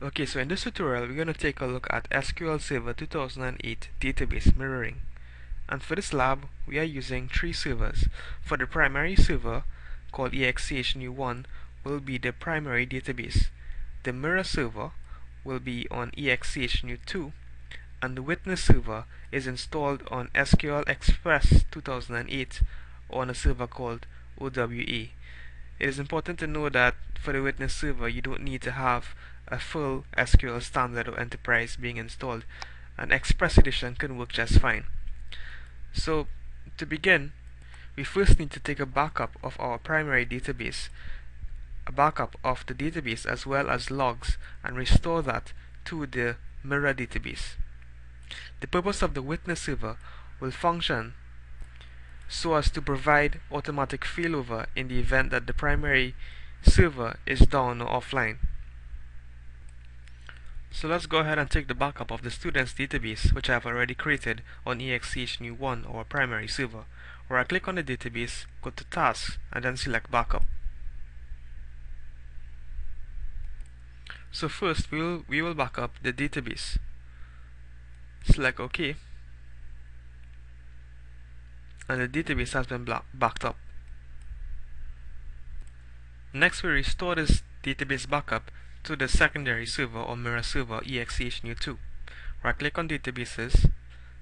Okay, so in this tutorial, we're going to take a look at SQL Server 2008 database mirroring. And for this lab, we are using three servers. For the primary server, called exchnew1, will be the primary database. The mirror server will be on exchnew2, and the witness server is installed on SQL Express 2008 on a server called OWA. It is important to know that for the witness server, you don't need to have a full SQL Standard or Enterprise being installed. An Express edition can work just fine. So, to begin, we first need to take a backup of our primary database, a backup of the database as well as logs, and restore that to the mirror database. The purpose of the witness server will function so as to provide automatic failover in the event that the primary server is down or offline. So let's go ahead and take the backup of the students database, which I have already created on exchnew1, our primary server. Where I click on the database, go to Tasks, and then select Backup. So first we will back up the database. Select OK, and the database has been backed up. Next, we restore this database backup to the secondary server or mirror server exchnew2. Right click on databases,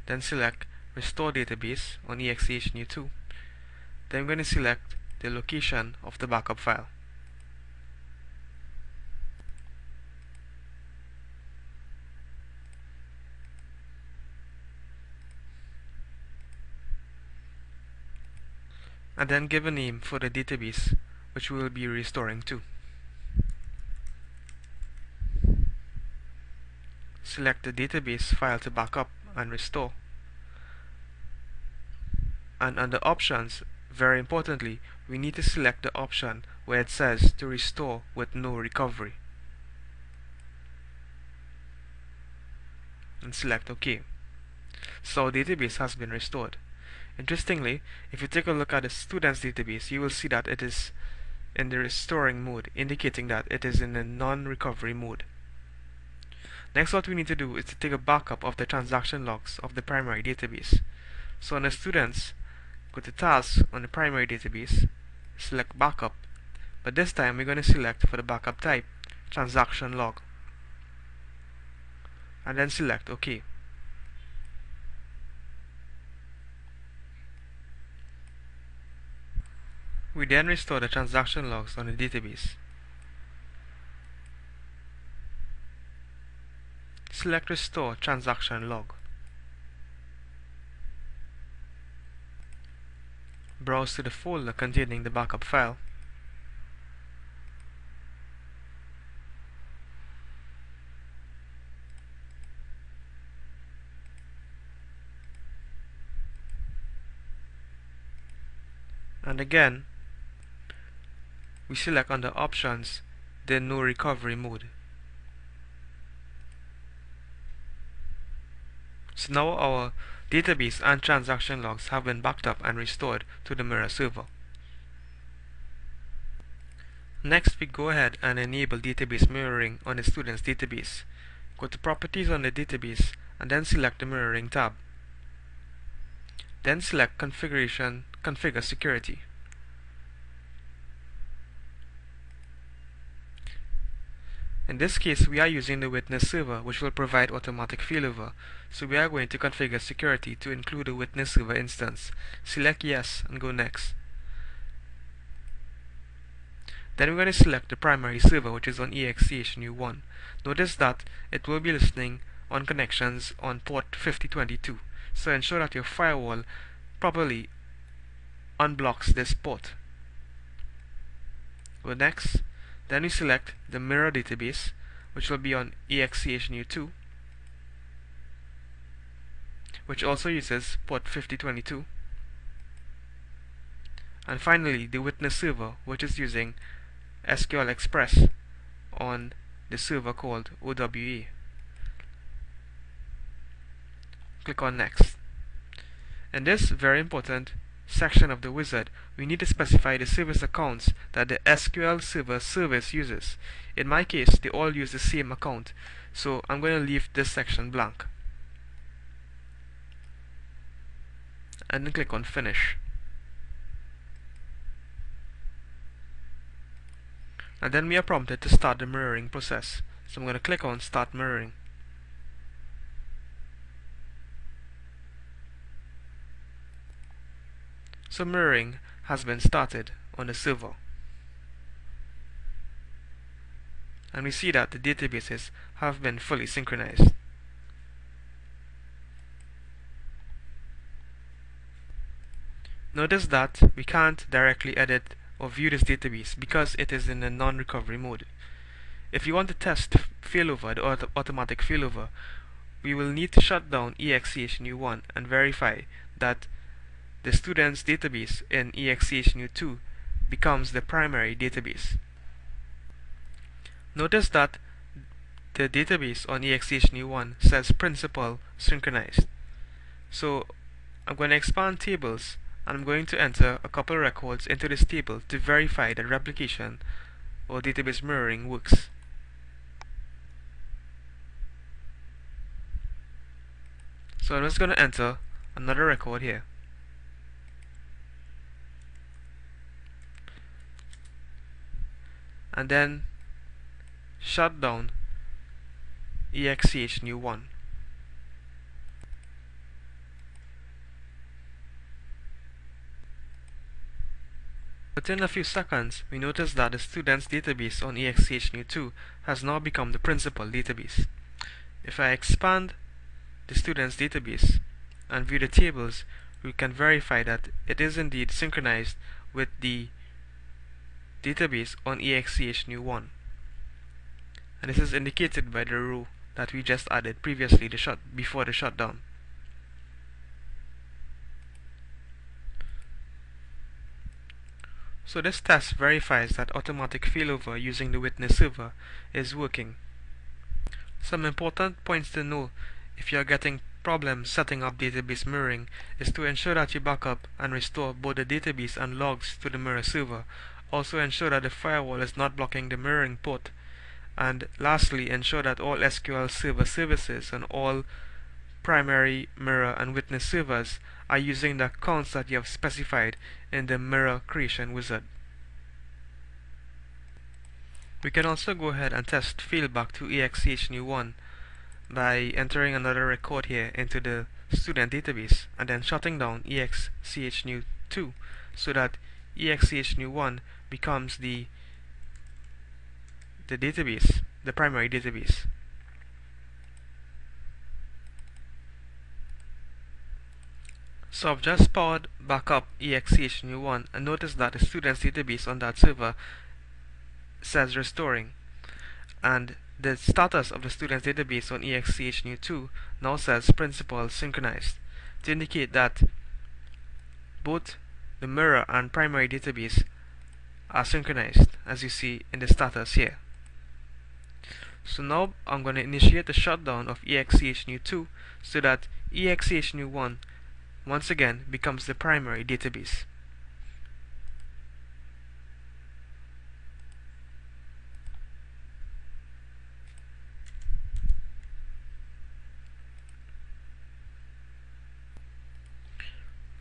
then select restore database on exchnew2. Then I'm going to select the location of the backup file. And then give a name for the database which we will be restoring to. Select the database file to backup and restore. And under options, very importantly, we need to select the option where it says to restore with no recovery. And select OK. So our database has been restored. Interestingly, if you take a look at the students database, you will see that it is in the restoring mode, indicating that it is in a non-recovery mode. Next, what we need to do is to take a backup of the transaction logs of the primary database. So on the students, go to Tasks on the primary database, select Backup, but this time we're going to select for the backup type, transaction log, and then select OK. We then restore the transaction logs on the database. Select Restore Transaction Log. Browse to the folder containing the backup file. And again, we select under Options the No Recovery mode. So now our database and transaction logs have been backed up and restored to the mirror server. Next, we go ahead and enable database mirroring on the students database. Go to Properties on the database and then select the Mirroring tab. Then select Configuration, Configure Security. In this case, we are using the witness server, which will provide automatic failover. So we are going to configure security to include a witness server instance. Select Yes and go Next. Then we're going to select the primary server, which is on exchnew1. Notice that it will be listening on connections on port 5022. So ensure that your firewall properly unblocks this port. Go Next. Then we select the mirror database, which will be on exchnew2, which also uses port 5022. And finally, the witness server, which is using SQL Express on the server called OWA. Click on Next. In this, very important, section of the wizard, we need to specify the service accounts that the SQL Server service uses. In my case, they all use the same account, so I'm going to leave this section blank. And then click on Finish. And then we are prompted to start the mirroring process. So I'm going to click on Start Mirroring. So mirroring has been started on the server. And we see that the databases have been fully synchronized. Notice that we can't directly edit or view this database because it is in a non-recovery mode. If you want to test failover, the automatic failover, we will need to shut down exchnu1 and verify that the student's database in exchnu2 becomes the primary database. Notice that the database on exchnu1 says principal synchronized. So I'm going to expand tables, and I'm going to enter a couple records into this table to verify that replication or database mirroring works. So I'm just going to enter another record here. And then shut down exchnu1. Within a few seconds, we notice that the student's database on exchnu2 has now become the principal database. If I expand the student's database and view the tables, we can verify that it is indeed synchronized with the database on exchnu1. And this is indicated by the row that we just added previously before the shutdown. So this test verifies that automatic failover using the witness server is working. Some important points to know if you are getting problems setting up database mirroring is to ensure that you backup and restore both the database and logs to the mirror server. Also ensure that the firewall is not blocking the mirroring port. And lastly, ensure that all SQL Server services and all primary, mirror, and witness servers are using the accounts that you have specified in the mirror creation wizard. We can also go ahead and test failback to exchnu1 by entering another record here into the student database and then shutting down exchnu2 so that exchnu1 becomes the database, the primary database. So I've just powered back up exchnu1 and notice that the student's database on that server says restoring, and the status of the student's database on exchnu2 now says principal synchronized, to indicate that both the mirror and primary database are synchronized, as you see in the status here. So now I'm going to initiate the shutdown of exchnu2 so that exchnu1 once again becomes the primary database.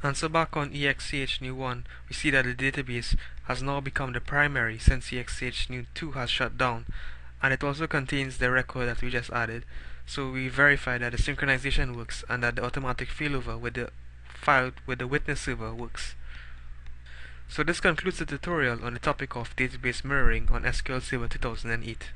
And so back on exchnu1, we see that the database has now become the primary since exchnu2 has shut down, and it also contains the record that we just added. So we verify that the synchronization works and that the automatic failover with the file with the witness server works. So this concludes the tutorial on the topic of database mirroring on SQL Server 2008.